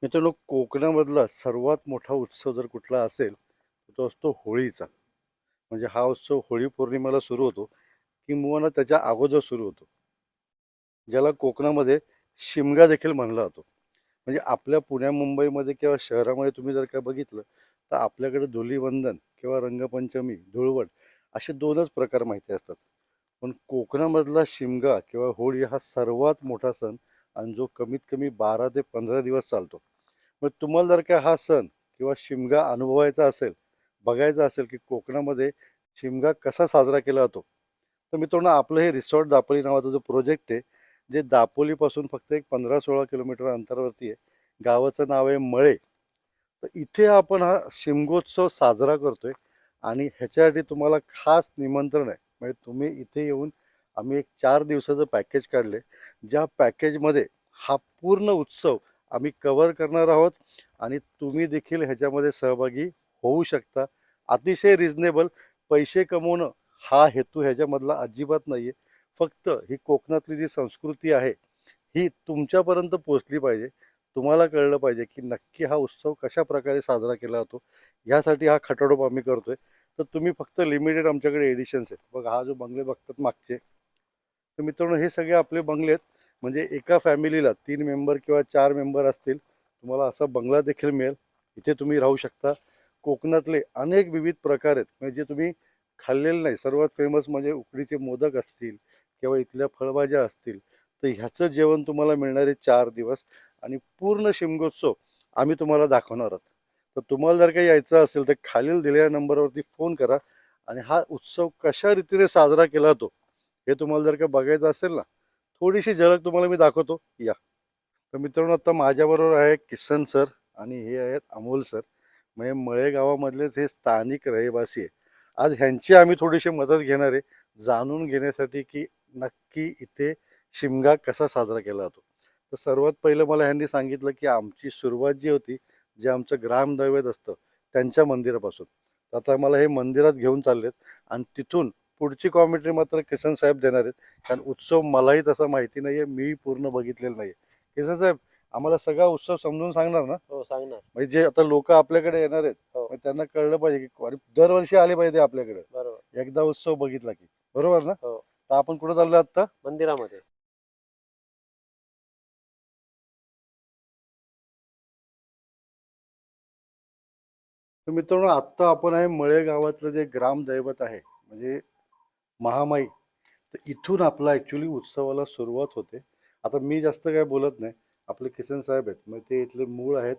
मित्रांनो, कोकणामधला सर्वात मोठा उत्सव जर कुठला असेल तर तो असतो होळीचा. म्हणजे हा उत्सव होळी पौर्णिमेला सुरू होतो किंवा त्याच्या अगोदर सुरू होतो, ज्याला कोकणामध्ये शिमगा देखील म्हणला जातो. म्हणजे आपल्या पुण्या मुंबईमध्ये किंवा शहरामध्ये तुम्ही जर का बघितलं तर आपल्याकडे धुलीवंदन किंवा रंगपंचमी, धुळवट असे दोनच प्रकार माहिती असतात. पण कोकणामधला शिमगा किंवा होळी हा सर्वात मोठा सण आणि जो कमीत कमी 12 ते 15 दिवस चालतो. मग तुम्हाला जर का हा सण किंवा शिमगा अनुभवायचा असेल, बघायचा असेल की कोकणामध्ये शिमगा कसा साजरा केला जातो, तर मित्रांनो आपलं हे रिसॉर्ट दापोली नावाचा जो प्रोजेक्ट आहे, जे दापोलीपासून फक्त एक 15-16 किलोमीटर अंतरावरती आहे. गावाचं नाव आहे मळे. तर इथे आपण हा शिमगोत्सव साजरा करतोय आणि ह्याच्यासाठी तुम्हाला खास निमंत्रण आहे. म्हणजे तुम्ही इथे येऊन आम्ही एक 4 दिवसाचं पॅकेज काढले, ज्या पॅकेजमध्ये हा पूर्ण उत्सव आम्ही कव्हर करणार आहोत आणि तुम्ही देखील ह्याच्यामध्ये सहभागी होऊ शकता. अतिशय रिजनेबल पैसे कमवणं हा हेतू ह्याच्यामधला अजिबात नाही आहे. फक्त ही कोकणातली जी संस्कृती आहे ही तुमच्यापर्यंत पोचली पाहिजे. तुम्हाला कळलं पाहिजे की नक्की हा उत्सव कशा प्रकारे साजरा केला जातो. ह्यासाठी हा खटाटोप आम्ही करतोय. तर तुम्ही फक्त लिमिटेड आमच्याकडे एडिशन्स आहेत. बघा हा जो बंगले बघतात मागचे, तर मित्रांनो हे सगळे आपले बंगले आहेत. म्हणजे एका फॅमिलीला 3 मेंबर किंवा 4 मेंबर असतील, तुम्हाला असा बंगला देखील मिळेल. इथे तुम्ही राहू शकता. कोकणातले अनेक विविध प्रकार आहेत म्हणजे जे तुम्ही खाल्लेले नाही. सर्वात फेमस म्हणजे उकडीचे मोदक असतील किंवा इथल्या फळभाज्या असतील. तर ह्याचं जेवण तुम्हाला मिळणार आहे 4 दिवस आणि पूर्ण शिमगोत्सव आम्ही तुम्हाला दाखवणार आहोत. तर तुम्हाला जर काही यायचं असेल तर खालील दिलेल्या नंबरवरती फोन करा आणि हा उत्सव कशा रीतीने साजरा केला जातो हे तुम्हाला जर का बघायचं असेल ना, थोडीशी झलक तुम्हाला मी दाखवतो, या. तर मित्रांनो आता माझ्याबरोबर आहे किसन सर आणि हे आहेत अमोल सर. म्हणजे मळे गावामधलेच हे स्थानिक रहिवासी आहे. आज ह्यांची आम्ही थोडीशी मदत घेणार आहे, जाणून घेण्यासाठी की नक्की इथे शिमगा कसा साजरा केला जातो. तर सर्वात पहिलं मला ह्यांनी सांगितलं की आमची सुरुवात जी होती, जे आमचं ग्रामदैवत असतं त्यांच्या मंदिरापासून. तर आता मला हे मंदिरात घेऊन चाललेत आणि तिथून पुढची कॉमेंट्री मात्र किसन साहेब देणार आहेत. कारण उत्सव मलाही तसा माहिती नाहीये, मी पूर्ण बघितलेलं नाहीये. किसन साहेब, आम्हाला सगळा उत्सव समजून सांगणार ना? हो, सांगणार. म्हणजे जे आता लोक आपल्याकडे येणार आहेत, हो, मग त्यांना कळलं पाहिजे की अरे दरवर्षी आले पाहिजे आपल्याकडे, बरोबर. एकदा उत्सव बघितला की. बरोबर ना? हो, तर आपण कुठं चाललो आता? मंदिरामध्ये. तर मित्रांनो आत्ता आपण आहे मळे गावातलं जे ग्रामदैवत आहे, म्हणजे महामाई. तर इथून आपला ॲक्च्युली उत्सवाला सुरुवात होते. आता मी जास्त काय बोलत नाही. आपले किसन साहेब आहेत, मग ते इथले मूळ आहेत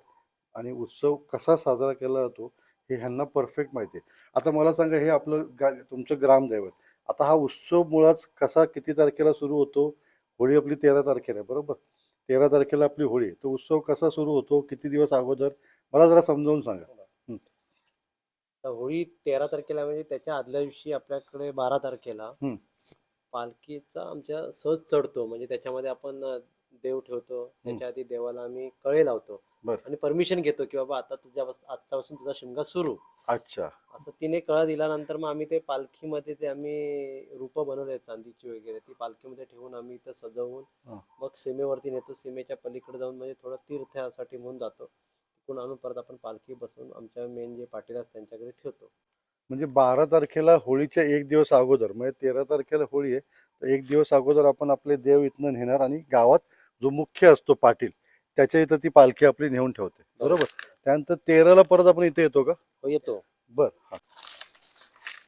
आणि उत्सव कसा साजरा केला जातो हे ह्यांना परफेक्ट माहिती आहे. आता मला सांगा, हे आपलं तुमचं ग्रामदैवत. आता हा उत्सव मुळात कसा, किती तारखेला सुरू होतो? होळी आपली 13 तारखेला आहे, बरोबर? 13 तारखेला आपली होळी. तो उत्सव कसा सुरू होतो, किती दिवस अगोदर? मला जरा समजावून सांगा. हं. तर होळी 13 तारखेला म्हणजे त्याच्या आदल्या दिवशी आपल्याकडे 12 तारखेला हं. पालखीचा आमच्या सहज चढतो. म्हणजे त्याच्यामध्ये आपण देव ठेवतो. हं. त्याच्या आधी देवाला आम्ही कळे लावतो बरं. आणि परमिशन घेतो, की बाबा आता आजच्यापासून तुझा शिमगा सुरू. अच्छा. असं तिने कळा दिल्यानंतर मग आम्ही ते पालखीमध्ये ते आम्ही रूपं बनवले चांदीची वगैरे. ती पालखीमध्ये ठेवून आम्ही इथं सजवून हां. मग सीमेवरती नेतो. सीमेच्या पलीकडे जाऊन म्हणजे थोडं तीर्थासाठी म्हणून जातो. तिकडून आणून परत आपण पालखी बसवून आमच्या मेन जे पाटील आहेत त्यांच्याकडे ठेवतो. म्हणजे 12 तारखेला होळीच्या एक दिवस अगोदर, म्हणजे 13 तारखेला होळी आहे, तर एक दिवस अगोदर आपण आपले देव इथनं नेणार आणि गावात जो मुख्य असतो पाटील, त्याच्या इथं ती पालखी आपली नेऊन ठेवते, बरोबर? त्यानंतर 13ला परत आपण इथे येतो का? हो, येतो. बर, हा.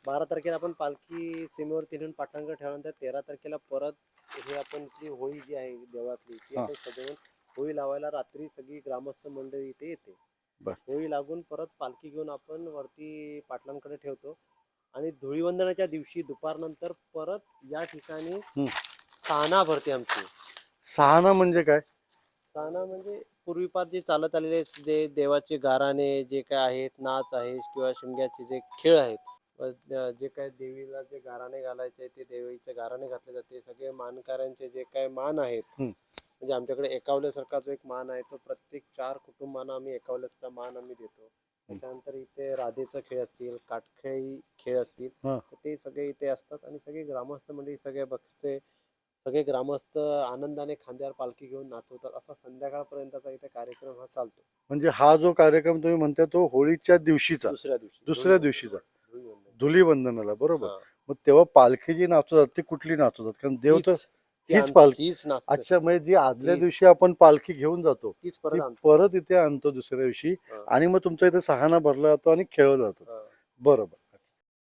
12 तारखेला आपण पालखी सीमेवरती नेऊन पाटांगण ठेवल्यानंतर 13 तारखेला परत हे आपण इथली होळी जी आहे देवातली ती हा. आपण सजवून होळी लावायला रात्री सगळी ग्रामस्थ मंडळी इथे येते. बर. होळी लागून परत पालखी घेऊन आपण वरती पाटलांकडे ठेवतो आणि धुळीवंदनाच्या दिवशी दुपारनंतर परत या ठिकाणी हं. साना भरते आमची. सहाना म्हणजे काय? साना म्हणजे पूर्वीपार जे चालत आलेले जे देवाचे गाराणे जे काय आहेत, नाच आहे किंवा शिमग्याचे जे खेळ आहेत, जे काय देवीला जे गाराणे घालायचे ते देवीचे गाराणे घातले जाते. सगळे मानकऱ्यांचे जे काय मान आहेत, हं. म्हणजे आमच्याकडे एकावल्यासारखा जो एक मान आहे तो प्रत्येक 4 कुटुंबांना आम्ही एकावल्याचा मान आम्ही देतो. त्याच्यानंतर इथे राधेचा खेळ असतील, काटखेळी खेळ असतील, हा. तर ते सगळे इथे असतात आणि सगळे ग्रामस्थ म्हणजे सगळे बसते सगळे ग्रामस्थ आनंदाने खांद्यावर पालखी घेऊन नाचवतात. असा संध्याकाळपर्यंतचा इथे कार्यक्रम हा चालतो. म्हणजे हा जो कार्यक्रम तुम्ही म्हणता तो होळीच्या दिवशीचा, दुसऱ्या दिवशी दुसऱ्या दिवशीचा धुळीवंदन. धुलीवंदनाला, बरोबर. हा. मग तेव्हा पालखी जी नाचवतात ती कुठली नाचवतात? कारण देव तर हीच पालखी. हीच नाचते. अच्छा, म्हणजे जी आदल्या हीच. दिवशी आपण पालखी घेऊन जातो तीच ती परत आणतो. परत इथे आणतो दुसऱ्या दिवशी, हा. आणि मग तुमचा इथे सहाणा भरला जातो आणि खेळला जातो. हा. बरोबर.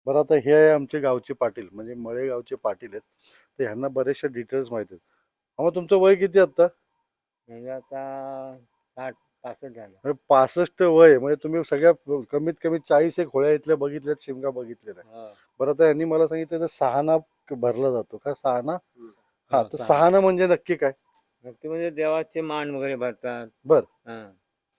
बरं, आता हे आहे आमचे गावचे पाटील, म्हणजे मळे गावचे पाटील आहेत. तर ह्यांना बरेचशा डिटेल्स माहिती आहेत. मग तुमचं वय किती आता? म्हणजे आता 60-65 झालं. म्हणजे 65 वय आहे. म्हणजे तुम्ही सगळ्या कमीत कमी 40 एक होळ्या इथल्या बघितल्यात, शिमगा बघितलेला आहे. हा. बरं, आता यांनी मला सांगितलं तर सहाणा भरला जातो का? सहाणा. हा, तर सहाणा. सहाणा म्हणजे नक्की काय? ते म्हणजे देवाचे मान वगैरे भरतात. बर.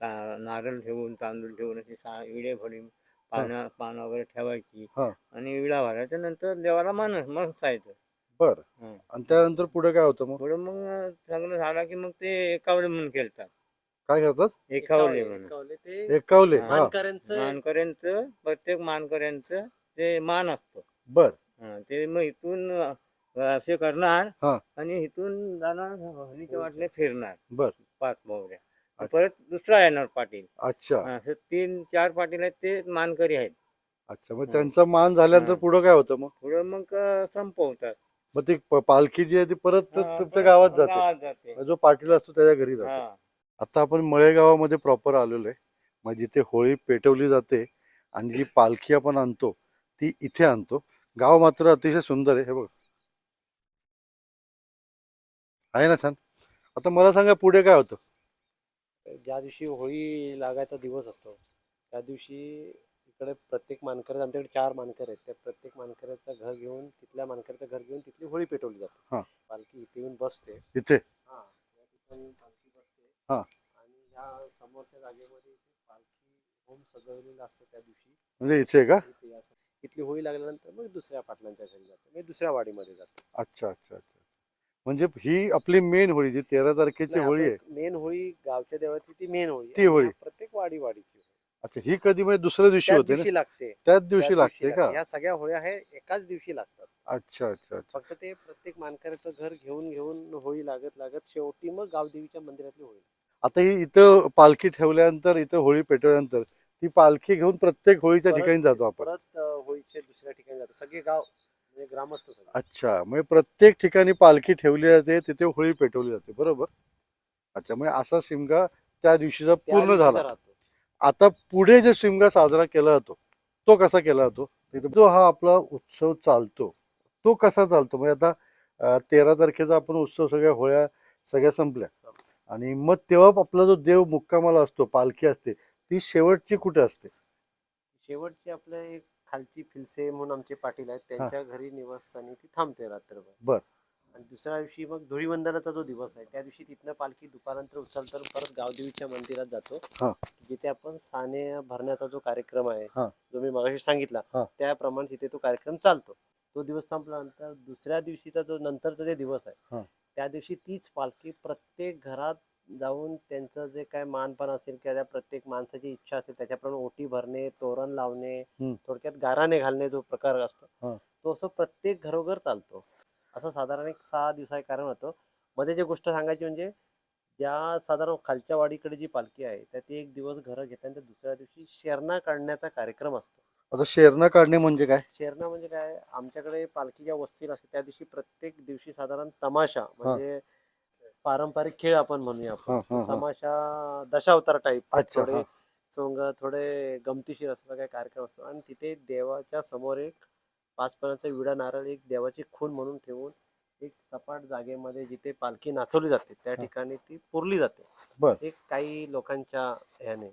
नारळ ठेवून, तांदूळ ठेवून असे विडे भरून पानं वगैरे ठेवायची हा. आणि विडा भरायच्या नंतर देवाला मान जायचं. बर. आणि त्यानंतर पुढे काय होतं मग? पुढे मग सगळं झालं की मग ते एकावले म्हणून खेळतात. काय करतात? एकावले म्हणून. एकावले ते एकावले. हा. हा. मानकऱ्यांचं प्रत्येक मानकऱ्यांचं ते मान असतो. बर. ते मग इथून असे करणार हा. आणि इथून जाणार हनीच्या वाटले फिरणार बर. 5 मोहऱ्या. अच्छा. परत दुसरा येणार पाटील. अच्छा. असे 3-4 पाटील आहेत ते मानकरी आहेत. अच्छा, मग त्यांचा मान झाल्यानंतर हा. पुढे काय होतं मग? पुढे मग संपवतात. मग ती पालखी जी आहे ती परत हा, तुमच्या परत गावात गावात जाते. जाते. जो पाटील असतो त्याच्या घरी जाते. हा. आता आपण मळे गावामध्ये प्रॉपर आलेलो आहे. मग जिथे होळी पेटवली जाते आणि जी पालखी आपण आणतो ती इथे आणतो. गाव मात्र अतिशय सुंदर आहे. हे बघ, आहे ना छान. आता मला सांगा पुढे काय होतं? ज्या दिवशी होळी लागायचा दिवस असतो त्या दिवशी इकडे प्रत्येक मानकर, आमच्याकडे 4 मानकर आहेत, त्या प्रत्येक मानकऱ्याचं घर घेऊन, तिथल्या मानकऱ्याचं घर घेऊन तिथली होळी पेटवली जाते. हा. पालखी इथे येऊन बसते. इथे. हा, या ठिकाणी पालखी बसते. हा. आणि ह्या समोरच्या जागेमध्ये इथे पालखी होम सजवलेला असतो त्या दिवशी. म्हणजे इथे का? इथली होळी लागल्यानंतर मग दुसऱ्या पाटलांच्या घरी जाते, म्हणजे दुसऱ्या वाडीमध्ये जाते. अच्छा अच्छा अच्छा. म्हणजे ही आपली मेन होळी जी 13 तारखेची होळी आहे. मेन होळी गावच्या देवळातली ती मेन होळी. ती होळी. प्रत्येक वाडीची. अच्छा, ही कधी म्हणजे दुसऱ्या दिवशी त्याच होते ना? दिवशी लागते. त्याच दिवशी लागते का? ह्या सगळ्या होळ्या हे एकाच दिवशी लागतात. अच्छा अच्छा अच्छा. फक्त ते प्रत्येक मानकऱ्याचं घर घेऊन होळी लागत शेवटी मग गावदेवीच्या मंदिरातली होळी. आता ही इथं पालखी ठेवल्यानंतर, इथं होळी पेटवल्यानंतर ती पालखी घेऊन प्रत्येक होळीच्या ठिकाणी जातो आपण. परत होळीच्या दुसऱ्या ठिकाणी जातो सगळे गाव, म्हणजे ग्रामस्थ सगळे. अच्छा, म्हणजे प्रत्येक ठिकाणी पालखी ठेवली जाते, तिथे होळी पेटवली जाते, बरोबर. अच्छा, म्हणजे असा शिमगा त्या दिवशीचा त्या पूर्ण दिवशीचा झाला. राहतो. आता पुढे जो शिमगा साजरा केला जातो तो कसा केला जातो? जो हा आपला उत्सव चालतो तो कसा चालतो? म्हणजे आता 13 तारखेचा आपण उत्सव, सगळ्या होळ्या सगळ्या संपल्या आणि मग तेव्हा आपला जो देव मुक्कामाला असतो, पालखी असते, ती शेवटची कुठे असते? शेवटची आपल्या एक खालची फिलसे म्हणून आमचे पाटील आहेत, त्यांच्या घरी निवासस्थानी ती थांबते रात्रभर. बर. आणि दुसऱ्या दिवशी मग धुळीवंदनाचा जो दिवस आहे त्या दिवशी तिथनं पालखी दुपारनंतर उचलतर परत गावदेवीच्या मंदिरात जातो. हा. जिथे आपण साने भरण्याचा जो कार्यक्रम आहे, हा. जो मी मगाशी सांगितला, हा. त्याप्रमाणे तिथे तो कार्यक्रम चालतो. तो दिवस संपल्यानंतर दुसऱ्या दिवशीचा जो नंतरचा जे दिवस आहे, हा. त्या दिवशी तीच पालखी प्रत्येक घरात जाऊन त्यांचं जे काय मानपान असेल किंवा त्या प्रत्येक माणसाची इच्छा असेल त्याच्याप्रमाणे ओटी भरणे, तोरण लावणे, थोडक्यात गाराणे घालणे जो प्रकार असतो तो असं प्रत्येक घरोघर चालतो. असं साधारण एक 6 दिवसाचे कारण होतं. मध्ये जी गोष्ट सांगायची म्हणजे ज्या साधारण खालच्या वाडीकडे जी पालखी आहे त्यात एक दिवस घरं घेतल्यानंतर दुसऱ्या दिवशी शेरणा काढण्याचा कार्यक्रम असतो. आता शेरणा काढणे म्हणजे काय? शेरणा म्हणजे काय, आमच्याकडे पालखी ज्या वस्तीला असते त्या दिवशी प्रत्येक दिवशी साधारण तमाशा, म्हणजे पारंपरिक खेळ आपण म्हणूया आपण, तमाशा दशावतार टाईप, थोडे सोंग, थोडे गमतीशीर असं काही कार्यक्रम असतो. आणि तिथे देवाच्या समोर एक 5 पानाचा विडा नारळ, एक देवाची खून म्हणून ठेवून एक सपाट जागेमध्ये जिथे पालखी नाचवली जाते त्या ठिकाणी ती पुरली जाते, एक काही लोकांच्या ह्याने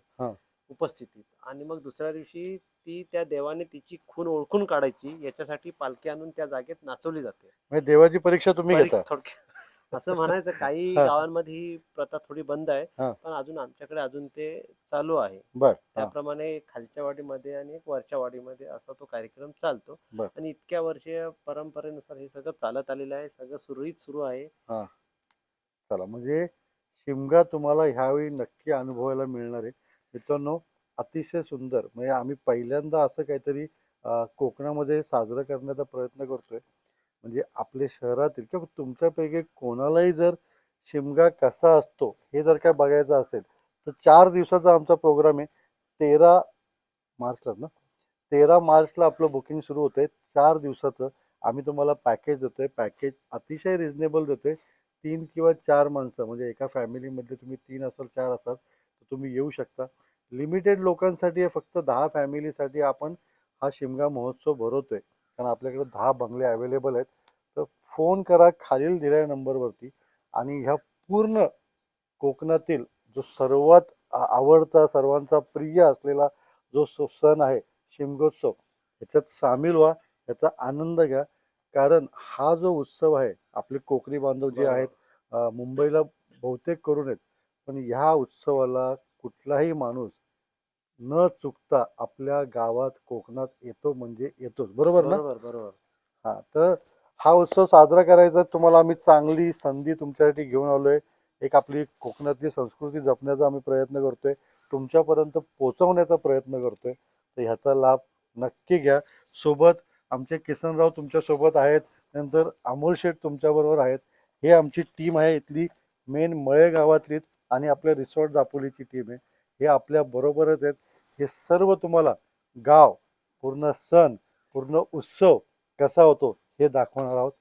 उपस्थितीत. आणि मग दुसऱ्या दिवशी ती त्या देवाने तिची खून ओळखून काढायची याच्यासाठी पालखी आणून त्या जागेत नाचवली जाते. म्हणजे देवाची परीक्षा तुम्ही घेता थोडक्यात असं म्हणायचं. काही गावांमध्ये ही प्रथा थोडी बंद आहे, पण अजून आमच्याकडे अजून ते चालू आहे. त्याप्रमाणे खालच्या वाडीमध्ये आणि एक वरच्या वाडीमध्ये असा तो कार्यक्रम चालतो. आणि इतक्या वर्षीय परंपरेनुसार हे सगळं चालत आलेलं आहे, सगळं सुरळीत सुरू आहे. चला, म्हणजे शिमगा तुम्हाला ह्यावेळी नक्की अनुभवायला मिळणार आहे मित्रांनो. अतिशय सुंदर. म्हणजे आम्ही पहिल्यांदा असं काहीतरी कोकणामध्ये साजरं करण्याचा प्रयत्न करतोय. म्हणजे आपल्या शहरातील किंवा तुमच्यापैकी कोणालाही जर शिमगा कसा असतो हे जर काय बघायचं असेल तर 4 दिवसाचा आमचा प्रोग्राम आहे. 13 मार्चला ना, 13 मार्चला आपलं बुकिंग सुरू होतंय. 4 दिवसाचं आम्ही तुम्हाला पॅकेज देतोय. पॅकेज अतिशय रिझनेबल देतोय. 3 किंवा 4 माणसं म्हणजे एका फॅमिलीमध्ये तुम्ही 3 असाल 4 असाल तर तुम्ही येऊ शकता. लिमिटेड लोकांसाठी आहे, फक्त 10 फॅमिलीसाठी आपण हा शिमगा महोत्सव भरवतोय. कारण आपल्याकडे 10 बंगले अवेलेबल आहेत. तर फोन करा खालील दिलेल्या नंबरवरती आणि ह्या पूर्ण कोकणातील जो सर्वात आवडता सर्वांचा प्रिय असलेला जो सण आहे शिमगोत्सव, ह्याच्यात सामील व्हा, ह्याचा आनंद घ्या. कारण हा जो उत्सव आहे आपले कोकणी बांधव जे आहेत मुंबईला बहुतेक करून आहेत, पण ह्या उत्सवाला कुठलाही माणूस न चुकता आपल्या गावात कोकणात येतो म्हणजे येतोच. बरोबर ना? बरोबर बरोबर. हा, तर हा उत्सव साजरा करायचा तुम्हाला आम्ही चांगली संधी तुमच्यासाठी घेऊन आलोय. एक आपली कोकणातली संस्कृती जपण्याचा आम्ही प्रयत्न करतोय, तुमच्यापर्यंत पोहोचवण्याचा प्रयत्न करतोय. तर ह्याचा लाभ नक्की घ्या. सोबत आमचे किसनराव तुमच्या सोबत आहेत, नंतर अमोल शेठ तुमच्याबरोबर आहेत. हे आमची टीम आहे इथली मेन मळे गावातलीच आणि आपल्या रिसॉर्ट दापोलीची टीम आहे. हे आपल्या बरोबरच आहेत. हे सर्व तुम्हाला गाव, पूर्ण सण, पूर्ण उत्सव कसा होतो हे दाखवणार आहोत.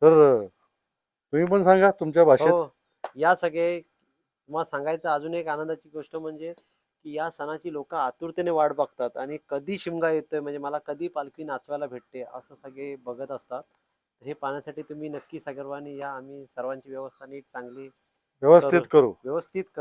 तर तुम्ही पण सांगा तुमच्या भाषेत. हो, या सगळे तुम्हाला सांगायचं अजून एक आनंदाची गोष्ट म्हणजे की या सणाची लोक आतुरतेने वाट बघतात आणि कधी शिमगा येतोय म्हणजे मला कधी पालखी नाचवायला भेटते असं सगळे बघत असतात. हे पाहण्यासाठी तुम्ही नक्की सर्वांनी या. आम्ही सर्वांची व्यवस्था नीट चांगली व्यवस्थित करू करू. व्यवस्थित करू.